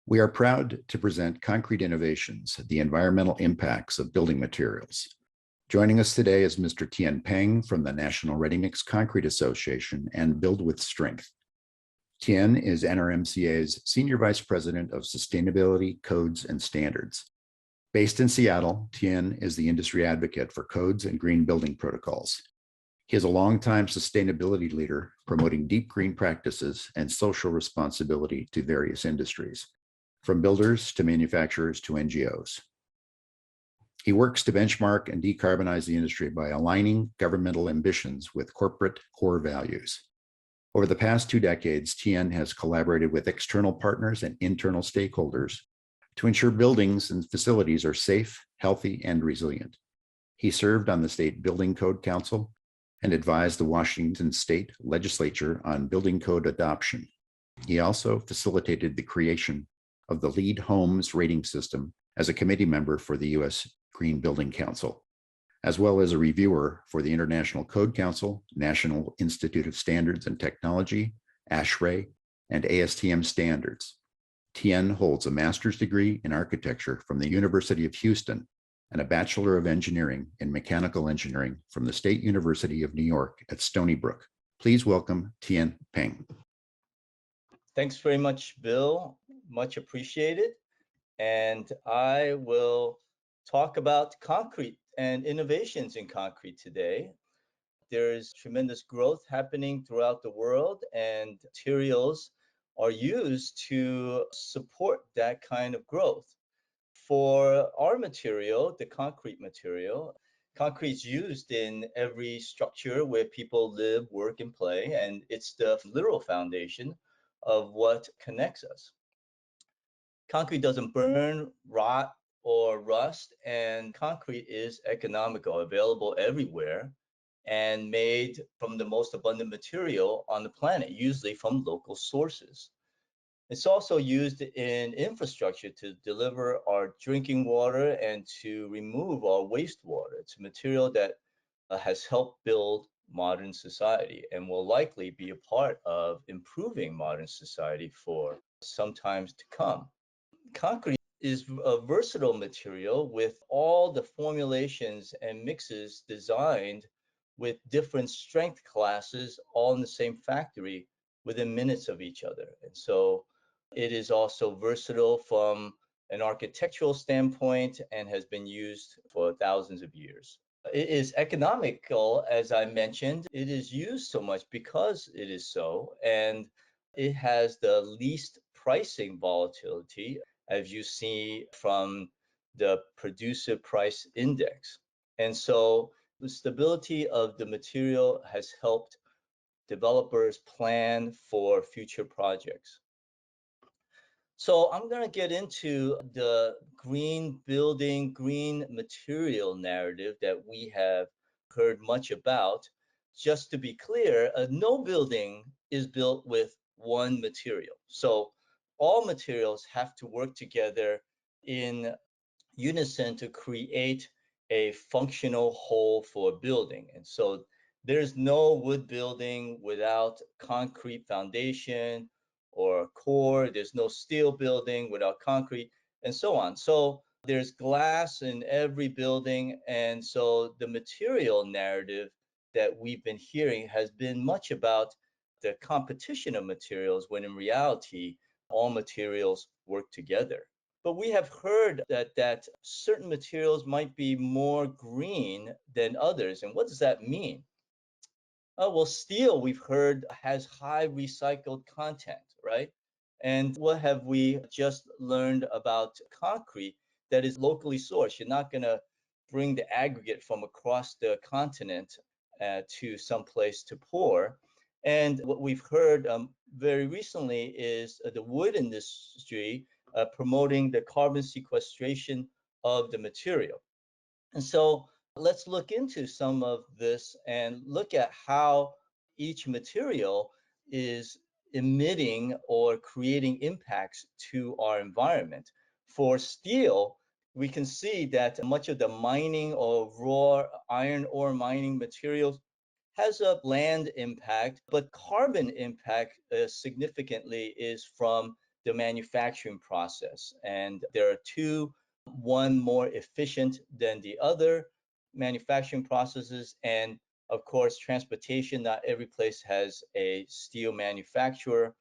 We are proud to present Concrete Innovations, the environmental impacts of building materials. Joining us today is Mr. Tien Peng from the National Ready Mix Concrete Association and Build with Strength. Tien is NRMCA's Senior Vice President of Sustainability, Codes, and Standards. Based in Seattle, Tien is the industry advocate for codes and green building protocols. He is a longtime sustainability leader promoting deep green practices and social responsibility to various industries, from builders to manufacturers to NGOs. He works to benchmark and decarbonize the industry by aligning governmental ambitions with corporate core values. Over the past 2 decades, Tien has collaborated with external partners and internal stakeholders to ensure buildings and facilities are safe, healthy, and resilient. He served on the State Building Code Council and advised the Washington State Legislature on building code adoption. He also facilitated the creation of the LEED Homes rating system as a committee member for the U.S. Green Building Council, as well as a reviewer for the International Code Council, National Institute of Standards and Technology, ASHRAE, and ASTM standards. Tien holds a master's degree in architecture from the University of Houston and a Bachelor of Engineering in Mechanical Engineering from the State University of New York at Stony Brook. Please welcome Tien Peng. Thanks very much, Bill. Much appreciated. And I will talk about concrete and innovations in concrete today. There's tremendous growth happening throughout the world, and materials are used to support that kind of growth. For our material, the concrete material, concrete is used in every structure where people live, work, and play, and it's the literal foundation of what connects us. Concrete doesn't burn, rot, or rust, and concrete is economical, available everywhere, and made from the most abundant material on the planet, usually from local sources. It's also used in infrastructure to deliver our drinking water and to remove our wastewater. It's a material that has helped build modern society and will likely be a part of improving modern society for some times to come. Concrete is a versatile material with all the formulations and mixes designed with different strength classes all in the same factory within minutes of each other. And so it is also versatile from an architectural standpoint and has been used for thousands of years. It is economical, as I mentioned. It is used so much because it is so, and it has the least pricing volatility, as you see from the producer price index. And so the stability of the material has helped developers plan for future projects. So I'm going to get into the green building, green material narrative that we have heard much about. Just to be clear, no building is built with one material. So all materials have to work together in unison to create a functional whole for a building. And so there's no wood building without concrete foundation or core. There's no steel building without concrete, and so on. So there's glass in every building. And so the material narrative that we've been hearing has been much about the competition of materials, when in reality, all materials work together. But we have heard that certain materials might be more green than others. And what does that mean? Well, steel, we've heard, has high recycled content, right? And what have we just learned about concrete that is locally sourced? You're not going to bring the aggregate from across the continent to some place to pour. And what we've heard very recently is the wood industry promoting the carbon sequestration of the material. And so let's look into some of this and look at how each material is emitting or creating impacts to our environment. For steel, we can see that much of the mining or raw iron ore mining materials has a land impact, but carbon impact significantly is from the manufacturing process. And there are two, one more efficient than the other manufacturing processes. And of course, transportation, not every place has a steel manufacturer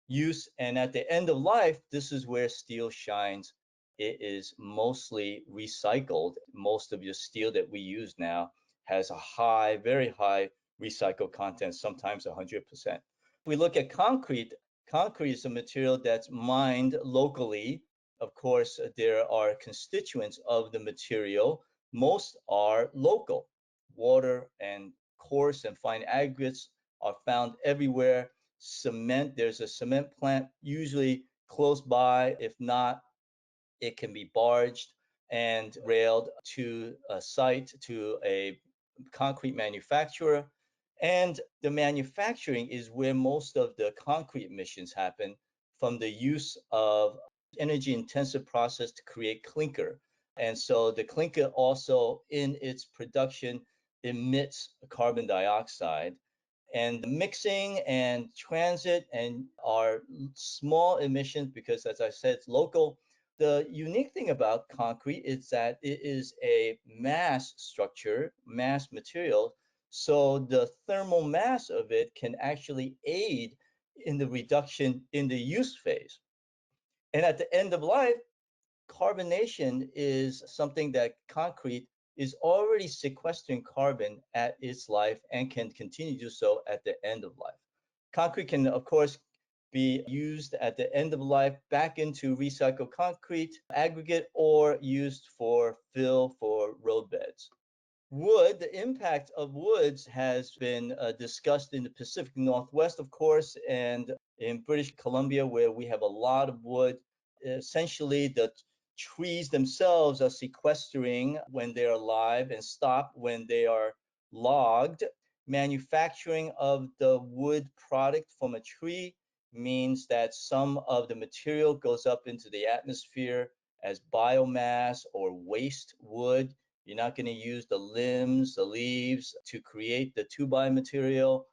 use. And at the end of life, this is where steel shines. It is mostly recycled. Most of your steel that we use now has a high, very high recycled content, sometimes 100%. If we look at concrete, concrete is a material that's mined locally. Of course, there are constituents of the material. Most are local. Water and coarse and fine aggregates are found everywhere. Cement, there's a cement plant usually close by. If not, it can be barged and railed to a site, to a concrete manufacturer. And the manufacturing is where most of the concrete emissions happen from the use of energy intensive process to create clinker. And so the clinker also in its production emits carbon dioxide, and the mixing and transit and are small emissions because, as I said, it's local. The unique thing about concrete is that it is a mass structure, mass material, so the thermal mass of it can actually aid in the reduction in the use phase. And at the end of life, carbonation is something that concrete is already sequestering carbon at its life and can continue to do so at the end of life. Concrete can, of course, be used at the end of life back into recycled concrete aggregate or used for fill for roadbeds. Wood, the impact of woods has been discussed in the Pacific Northwest, of course, and in British Columbia, where we have a lot of wood. Essentially, the trees themselves are sequestering when they're alive and stop when they are logged. Manufacturing of the wood product from a tree means that some of the material goes up into the atmosphere as biomass or waste wood. You're not going to use the limbs, the leaves to create the 2x material.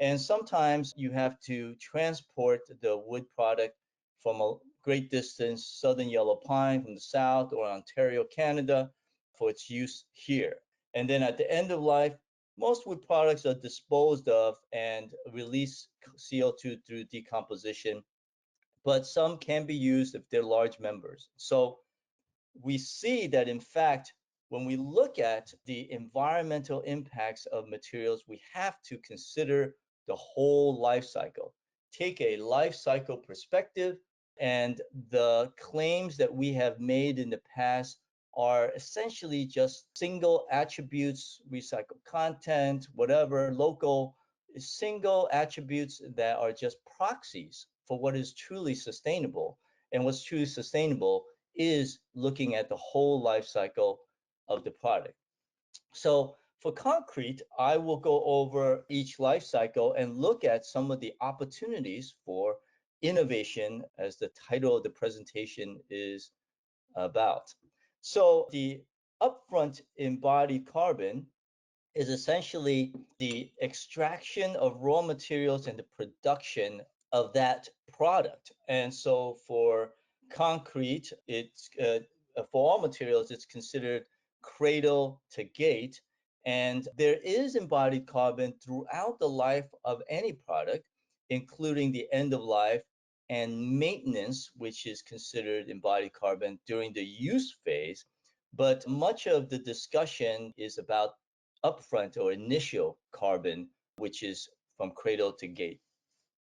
And sometimes you have to transport the wood product from a great distance, southern yellow pine from the south or Ontario, Canada, for its use here. And then at the end of life, most wood products are disposed of and release CO2 through decomposition, but some can be used if they're large members. So we see that, in fact, when we look at the environmental impacts of materials, we have to consider the whole life cycle, take a life cycle perspective, and the claims that we have made in the past are essentially just single attributes, recycled content, whatever, local, single attributes that are just proxies for what is truly sustainable. And what's truly sustainable is looking at the whole life cycle of the product. So for concrete, I will go over each life cycle and look at some of the opportunities for innovation, as the title of the presentation is about. So the upfront embodied carbon is essentially the extraction of raw materials and the production of that product. And so for concrete, it's for all materials, it's considered cradle to gate. And there is embodied carbon throughout the life of any product, including the end of life and maintenance, which is considered embodied carbon during the use phase. But much of the discussion is about upfront or initial carbon, which is from cradle to gate.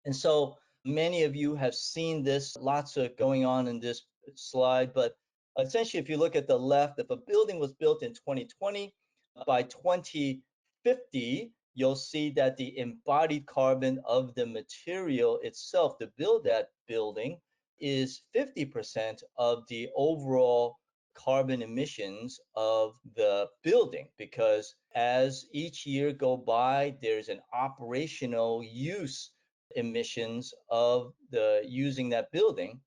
And so many of you have seen this, lots of going on in this slide, but essentially, if you look at the left, if a building was built in 2020, by 2050, you'll see that the embodied carbon of the material itself to build that building is 50% of the overall carbon emissions of the building, because as each year go by, there's an operational use emissions of the using that building.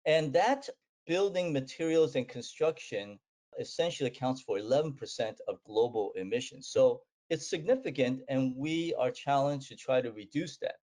And that building materials and construction essentially accounts for 11% of global emissions. So it's significant, and we are challenged to try to reduce that.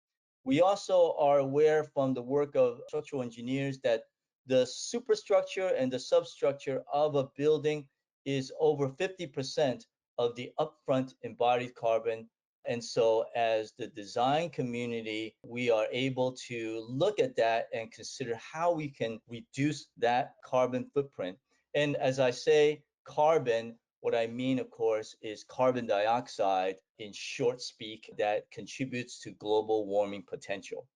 We also are aware from the work of structural engineers that the superstructure and the substructure of a building is over 50% of the upfront embodied carbon. And so, as the design community, we are able to look at that and consider how we can reduce that carbon footprint. And as I say, carbon, what I mean, of course, is carbon dioxide in short speak that contributes to global warming potential.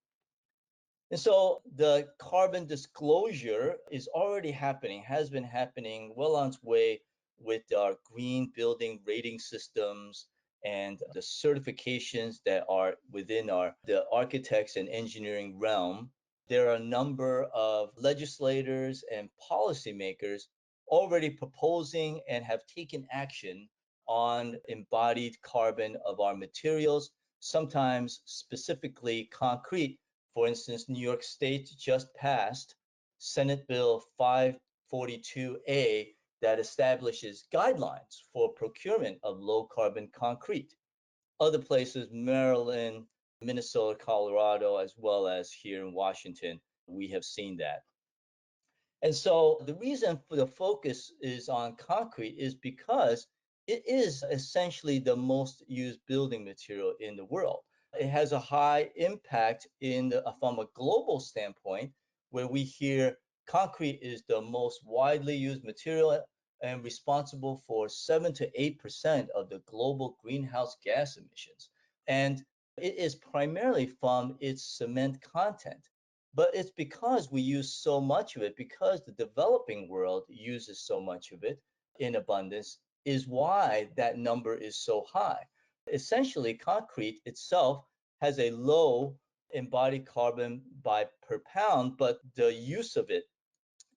And so the carbon disclosure is already happening, has been happening well on its way with our green building rating systems and the certifications that are within the architects and engineering realm. There are a number of legislators and policymakers already proposing and have taken action on embodied carbon of our materials, sometimes specifically concrete. For instance, New York State just passed Senate Bill 542A that establishes guidelines for procurement of low carbon concrete. Other places, Maryland, Minnesota, Colorado, as well as here in Washington, we have seen that. And so the reason for the focus is on concrete is because it is essentially the most used building material in the world. It has a high impact from a global standpoint, where we hear concrete is the most widely used material and responsible for 7 to 8% of the global greenhouse gas emissions. And it is primarily from its cement content. But it's because we use so much of it, because the developing world uses so much of it in abundance, is why that number is so high. Essentially, concrete itself has a low embodied carbon by per pound, but the use of it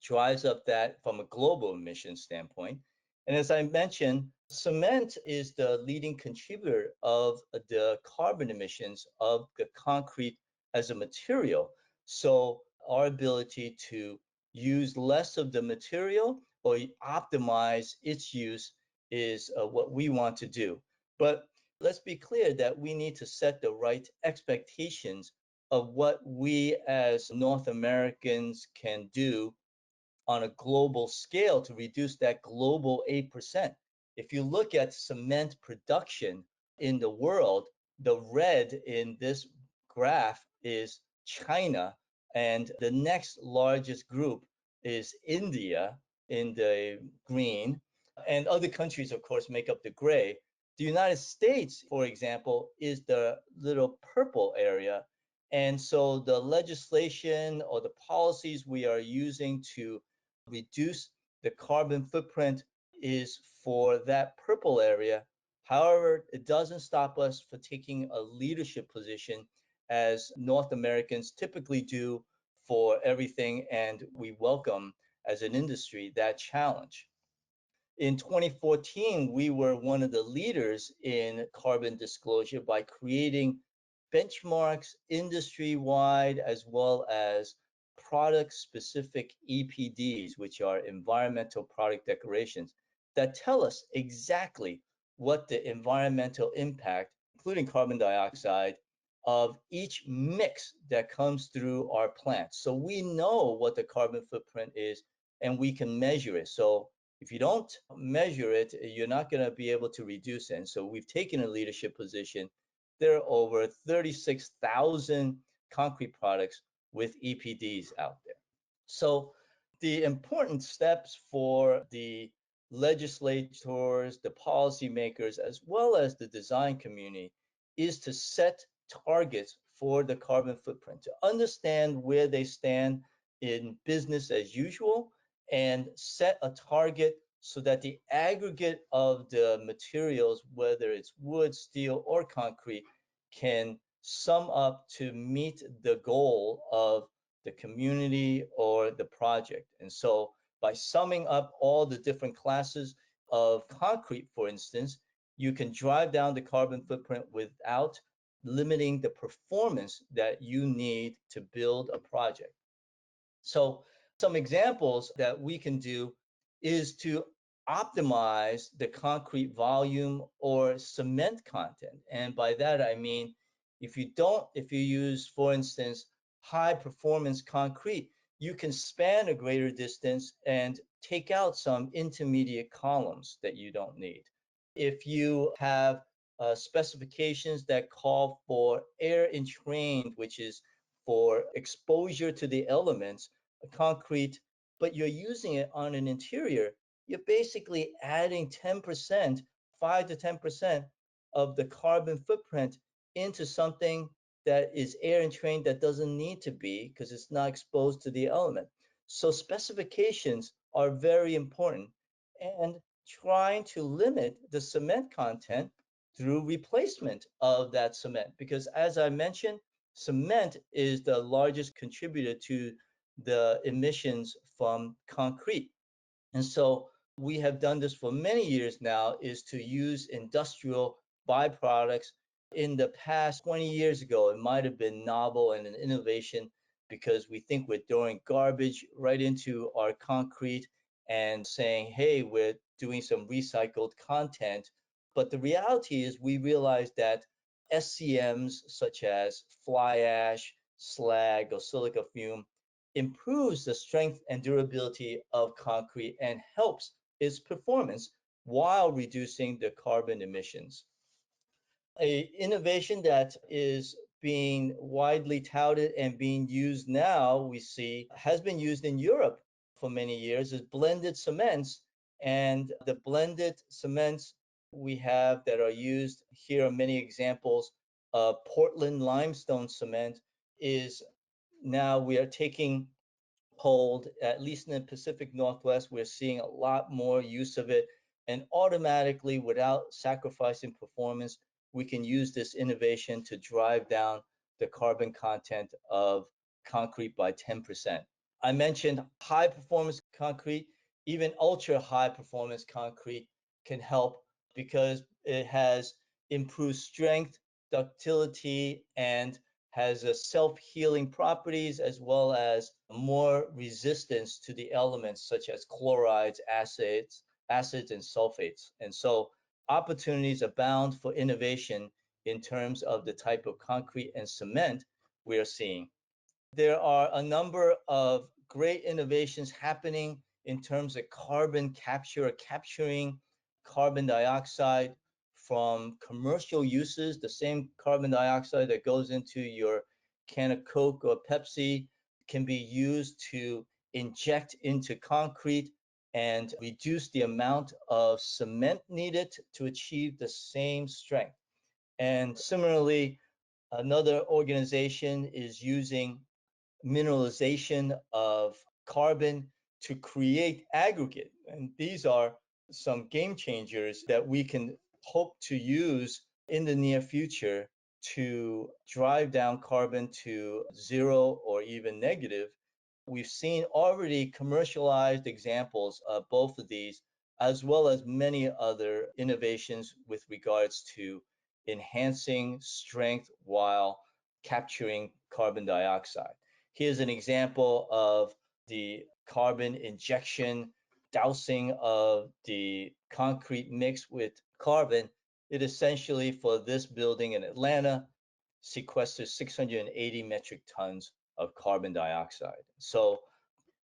drives up that from a global emission standpoint. And as I mentioned, cement is the leading contributor of the carbon emissions of the concrete as a material. So our ability to use less of the material or optimize its use is what we want to do. But let's be clear that we need to set the right expectations of what we as North Americans can do on a global scale to reduce that global 8%. If you look at cement production in the world, the red in this graph is China, and the next largest group is India in the green, and other countries, of course, make up the gray. The United States, for example, is the little purple area. And so the legislation or the policies we are using to reduce the carbon footprint is for that purple area. However, it doesn't stop us from taking a leadership position as North Americans typically do for everything, and we welcome as an industry that challenge. In 2014, we were one of the leaders in carbon disclosure by creating benchmarks industry-wide as well as product-specific EPDs, which are environmental product declarations, that tell us exactly what the environmental impact, including carbon dioxide, of each mix that comes through our plants. So we know what the carbon footprint is and we can measure it. So if you don't measure it, you're not going to be able to reduce it. And so we've taken a leadership position. There are over 36,000 concrete products with EPDs out there. So the important steps for the legislators, the policymakers, as well as the design community is to set targets for the carbon footprint, to understand where they stand in business as usual and set a target so that the aggregate of the materials, whether it's wood, steel, or concrete, can sum up to meet the goal of the community or the project. And so by summing up all the different classes of concrete, for instance, you can drive down the carbon footprint without limiting the performance that you need to build a project. So some examples that we can do is to optimize the concrete volume or cement content. And by that, I mean, If you use, for instance, high performance concrete, you can span a greater distance and take out some intermediate columns that you don't need. If you have specifications that call for air entrained, which is for exposure to the elements, concrete, but you're using it on an interior, you're basically adding 10%, 5 to 10% of the carbon footprint into something that is air entrained that doesn't need to be because it's not exposed to the element. So specifications are very important, and trying to limit the cement content through replacement of that cement. Because as I mentioned, cement is the largest contributor to the emissions from concrete. And so we have done this for many years now, is to use industrial byproducts. In the past 20 years ago, it might have been novel and an innovation because we think we're throwing garbage right into our concrete and saying, hey, we're doing some recycled content. But the reality is we realized that SCMs such as fly ash, slag, or silica fume improves the strength and durability of concrete and helps its performance while reducing the carbon emissions. An innovation that is being widely touted and being used now, we see, has been used in Europe for many years, is blended cements. And the blended cements we have that are used here are many examples. Portland limestone cement is now we are taking hold, at least in the Pacific Northwest. We're seeing a lot more use of it. And automatically, without sacrificing performance, we can use this innovation to drive down the carbon content of concrete by 10%. I mentioned high performance concrete, even ultra high performance concrete can help because it has improved strength, ductility, and has a self-healing properties as well as more resistance to the elements such as chlorides, acids, and sulfates. And so opportunities abound for innovation in terms of the type of concrete and cement we are seeing. There are a number of great innovations happening in terms of carbon capture, capturing carbon dioxide from commercial uses. The same carbon dioxide that goes into your can of Coke or Pepsi can be used to inject into concrete and reduce the amount of cement needed to achieve the same strength. And similarly, another organization is using mineralization of carbon to create aggregate. And these are some game changers that we can hope to use in the near future to drive down carbon to zero or even negative. We've seen already commercialized examples of both of these, as well as many other innovations with regards to enhancing strength while capturing carbon dioxide. Here's an example of the carbon injection, dousing of the concrete mix with carbon. It essentially, for this building in Atlanta, sequesters 680 metric tons of carbon dioxide. So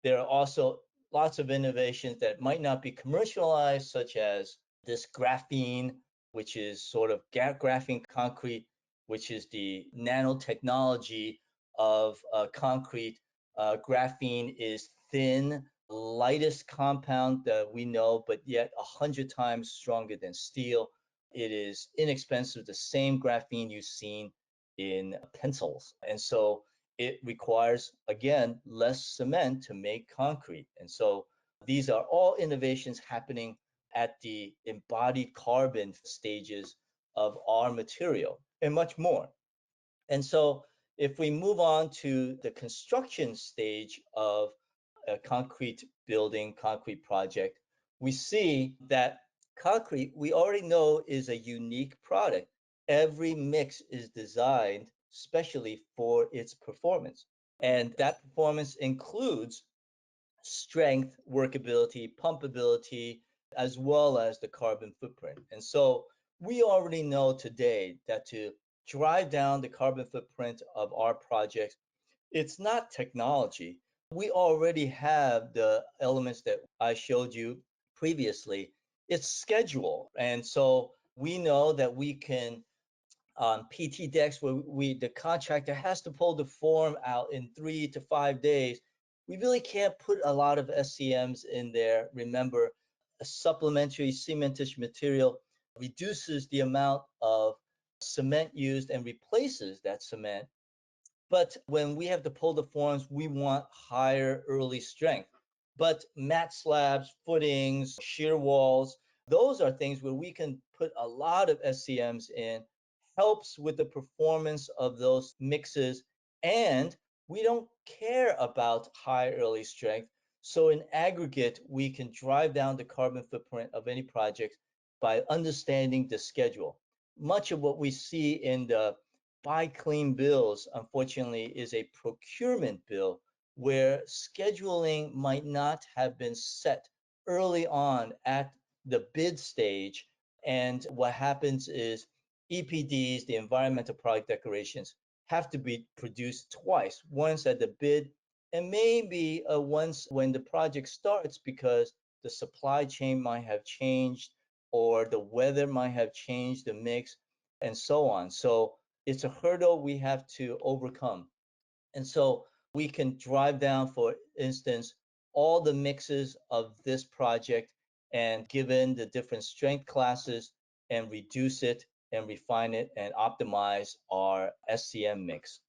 there are also lots of innovations that might not be commercialized, such as this graphene, which is sort of graphene concrete, which is the nanotechnology of concrete. Graphene is thin, lightest compound that we know, but yet 100 times stronger than steel. It is inexpensive, the same graphene you've seen in pencils. And so it requires, again, less cement to make concrete. And so these are all innovations happening at the embodied carbon stages of our material and much more. And so if we move on to the construction stage of a concrete building, concrete project, we see that concrete, we already know, is a unique product. Every mix is designed specially for its performance. And that performance includes strength, workability, pumpability, as well as the carbon footprint. And so we already know today that to drive down the carbon footprint of our projects. It's not technology. We already have the elements that I showed you previously. It's schedule. And so we know that we can on PT decks where the contractor has to pull the form out in 3 to 5 days. We really can't put a lot of SCMs in there. Remember, a supplementary cementitious material reduces the amount of cement used and replaces that cement. But when we have to pull the forms, we want higher early strength. But mat slabs, footings, shear walls, those are things where we can put a lot of SCMs in, helps with the performance of those mixes, and we don't care about high early strength. So in aggregate, we can drive down the carbon footprint of any project by understanding the schedule. Much of what we see in the buy clean bills, unfortunately, is a procurement bill where scheduling might not have been set early on at the bid stage. And what happens is EPDs, the environmental product declarations, have to be produced twice, once at the bid and maybe once when the project starts because the supply chain might have changed or the weather might have changed the mix and so on. So it's a hurdle we have to overcome. And so we can drive down, for instance, all the mixes of this project and given the different strength classes and reduce it and refine it and optimize our SCM mix.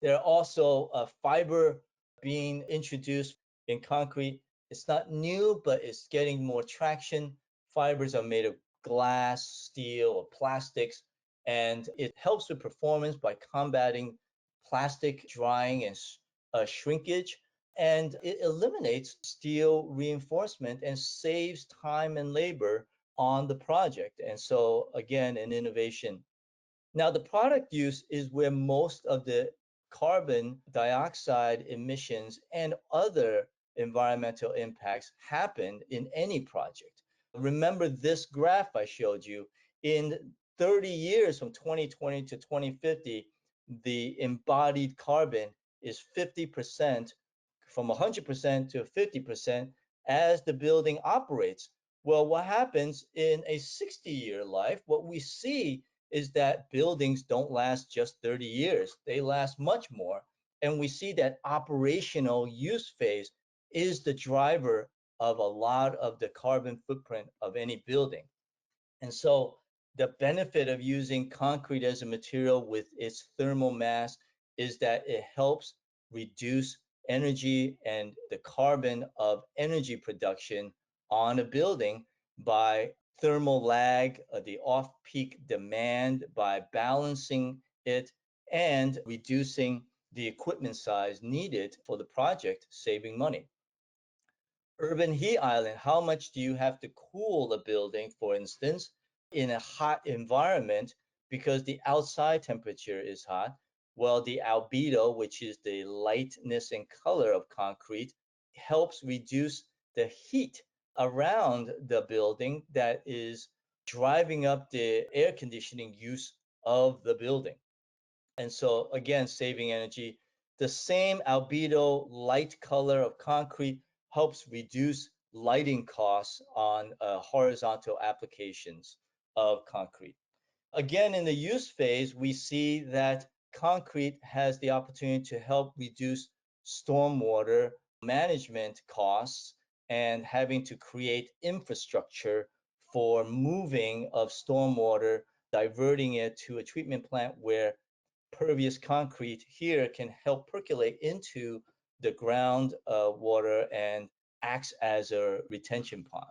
There are also fiber being introduced in concrete. It's not new, but it's getting more traction. Fibers are made of glass, steel, or plastics, and it helps with performance by combating plastic drying and shrinkage. And it eliminates steel reinforcement and saves time and labor on the project. And so, again, an innovation. Now, the product use is where most of the carbon dioxide emissions and other environmental impacts happen in any project. Remember this graph I showed you. In 30 years from 2020 to 2050, the embodied carbon is 50%, from 100% to 50% as the building operates. Well, what happens in a 60-year life? What we see is that buildings don't last just 30 years. They last much more. And we see that operational use phase is the driver of a lot of the carbon footprint of any building. And so the benefit of using concrete as a material with its thermal mass is that it helps reduce energy and the carbon of energy production on a building by thermal lag, the off-peak demand, by balancing it and reducing the equipment size needed for the project, saving money. Urban heat island, how much do you have to cool a building, for instance, in a hot environment because the outside temperature is hot? Well, the albedo, which is the lightness and color of concrete, helps reduce the heat around the building that is driving up the air conditioning use of the building. And so again, saving energy. The same albedo light color of concrete helps reduce lighting costs on horizontal applications of concrete. Again, in the use phase, we see that concrete has the opportunity to help reduce stormwater management costs and having to create infrastructure for moving of stormwater, diverting it to a treatment plant where pervious concrete here can help percolate into the ground water and acts as a retention pond.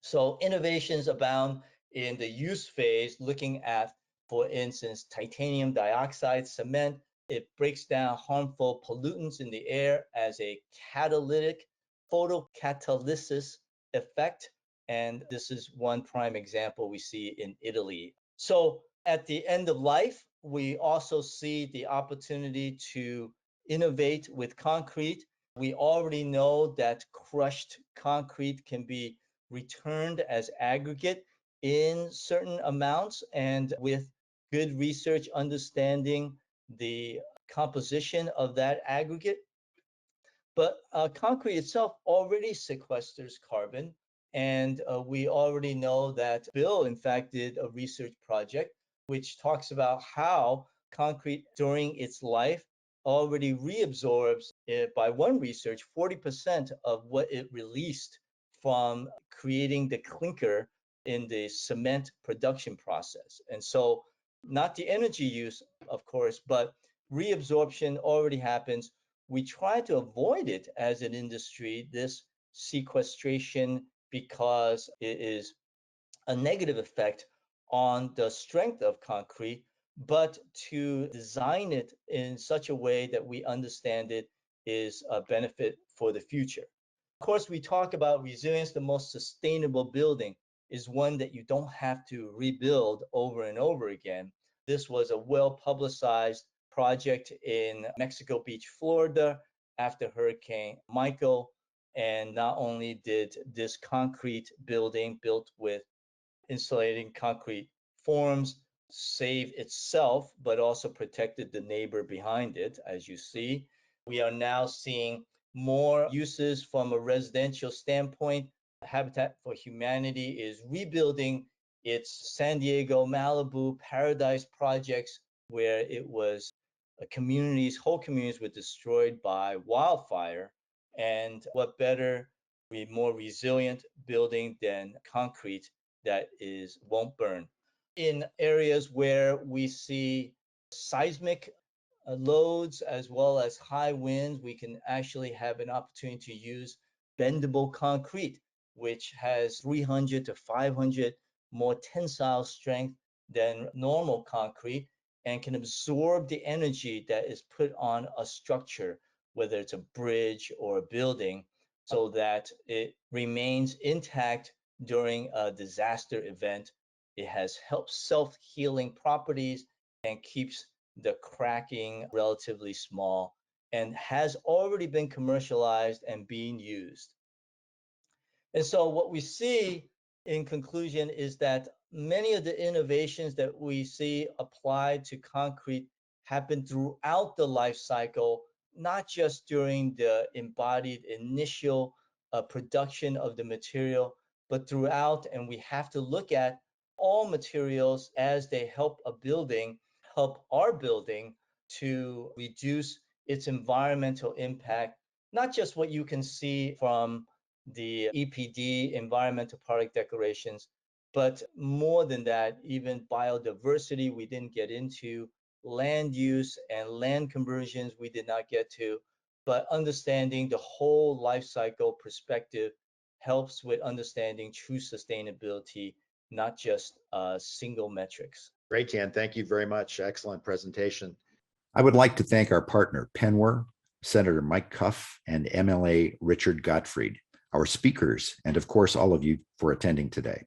So innovations abound in the use phase, looking at, for instance, titanium dioxide cement. It breaks down harmful pollutants in the air as a catalytic photocatalysis effect. And this is one prime example we see in Italy. So at the end of life, we also see the opportunity to innovate with concrete. We already know that crushed concrete can be returned as aggregate in certain amounts. And with good research understanding the composition of that aggregate. But concrete itself already sequesters carbon. And we already know that Bill, in fact, did a research project which talks about how concrete during its life already reabsorbs, by one research, 40% of what it released from creating the clinker in the cement production process. And so, not the energy use, of course, but reabsorption already happens. We try to avoid it as an industry, this sequestration, because it is a negative effect on the strength of concrete, but to design it in such a way that we understand it is a benefit for the future. Of course, we talk about resilience. The most sustainable building is one that you don't have to rebuild over and over again. This was a well-publicized project in Mexico Beach, Florida, after Hurricane Michael. And not only did this concrete building built with insulating concrete forms save itself, but also protected the neighbor behind it, as you see. We are now seeing more uses from a residential standpoint. Habitat for Humanity is rebuilding its San Diego, Malibu, Paradise projects, where it was whole communities were destroyed by wildfire. And what better, more resilient building than concrete that won't burn. In areas where we see seismic loads as well as high winds, we can actually have an opportunity to use bendable concrete, which has 300 to 500 more tensile strength than normal concrete and can absorb the energy that is put on a structure, whether it's a bridge or a building, so that it remains intact during a disaster event. It has self-healing properties and keeps the cracking relatively small, and has already been commercialized and being used. And so what we see in conclusion is that many of the innovations that we see applied to concrete happen throughout the life cycle, not just during the embodied initial production of the material, but throughout. And we have to look at all materials as they help our building to reduce its environmental impact, not just what you can see from the EPD, environmental product declarations, but more than that, even biodiversity we didn't get into, land use and land conversions we did not get to, but understanding the whole life cycle perspective helps with understanding true sustainability, not just single metrics. Great, Tien. Thank you very much. Excellent presentation. I would like to thank our partner, Penware, Senator Mike Cuff, and MLA Richard Gottfried, our speakers, and of course, all of you for attending today.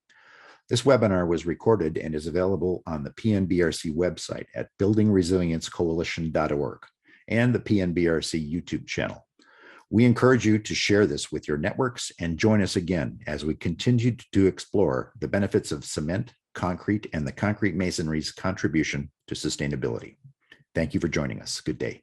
This webinar was recorded and is available on the PNBRC website at buildingresiliencecoalition.org and the PNBRC YouTube channel. We encourage you to share this with your networks and join us again as we continue to explore the benefits of cement, concrete, and the concrete masonry's contribution to sustainability. Thank you for joining us. Good day.